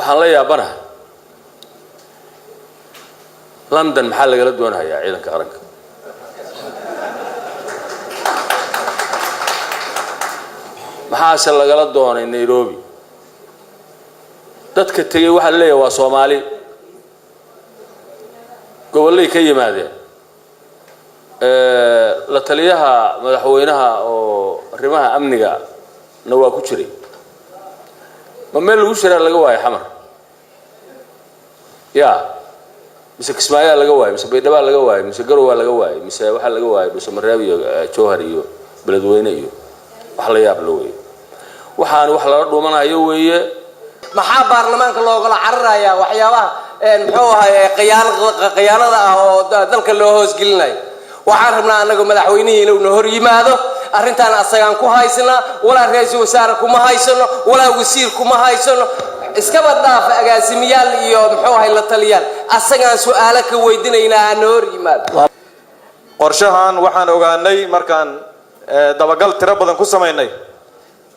وحلا يا بنا لندن محل قال دونها يا عيدك أرنك محاسن لقال دونها نيروبي dadka tagay waxa leeyahay waa Soomaali gobolay ka yimaadeen la taliyaha madaxweynaha oo arrimaha amniga na waa ku jiray ma meel lagu shiraa laga waayay xamar ya mise Kismaayo laga waayay mise Baydhabo laga waayay mise Garowe laga waayay mise waxa laga waayay mise Maraabi iyo Jowhar iyo Beledweyne iyo wax la yaab loo weeyay waxaan wax la dhuumanayo weeye maxaa baarlamaanka looga cararaya waxyaabaha muxuu ahaa qiyaanada ah oo dalka loo hoos gelinayo waxaan rabnaa anagu madaxweynaha inuu hor yimaado arintan asagaan ku haysana wala ra'iisul wasaare kuma haysano wala wasiir kuma haysano iska badaaf agaasimiyaal iyo muxuu ahaa la taliyaan asagaan su'aalo ka weydiinaynaa aan hor yimaado qorshahan waxaan ogaanay markaan dabagal tiro badan ku sameynay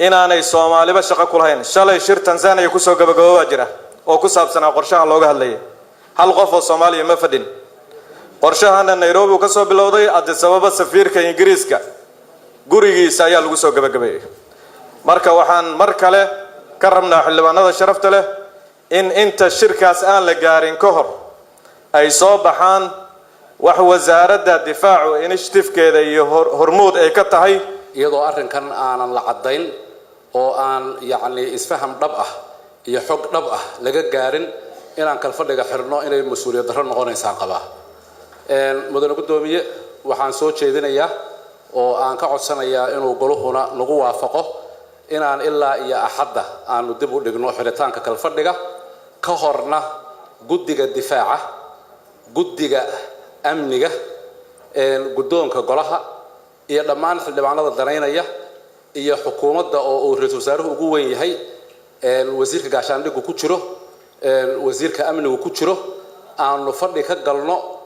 inaanay Soomaaliba shaqo ku lahayn shalay shir Tanzania ku soo gabagabaa jira oo ku saabsan qorshahan looga hadlayay hal qof oo Soomaaliya ma fadhin qorshahan Nairobi ka soo bilowday Addis Ababa safiirka Ingiriiska gurigiisa ayaa lagu soo gabagabeeyay marka waxaan mar kale ka rabnaa xildhibaanada sharafta leh in inta shirkaas aan la gaarin ka hor ay soo baxaan wax wasaaradda difaacu initiative-keeda iyo hormuud ay ka tahay iyadoo arrinkan aanan la cadayn oo aan yaani isfaham dhab ah iyo xog dhab ah laga gaarin inaan kala fadhiga xirno inay mas'uuliyad darro noqonaysa qaba mudane gudoomiye waxaan soo jeedinayaa oo aan ka codsanayaa inuu goluhuna nagu waafaqo inaan ilaa iyo axadda aanu dib u dhigno xiritaanka kala fadhiga ka horna guddiga difaaca guddiga amniga gudoonka golaha iyo dhammaan xildhibaanada danaynaya iyo xukuumadda oo ra'iisul wasaaruhu ugu weyn yahay wasiirka gaashaandhigga ku jiro wasiirka amniga ku jiro aanu fadhi ka galno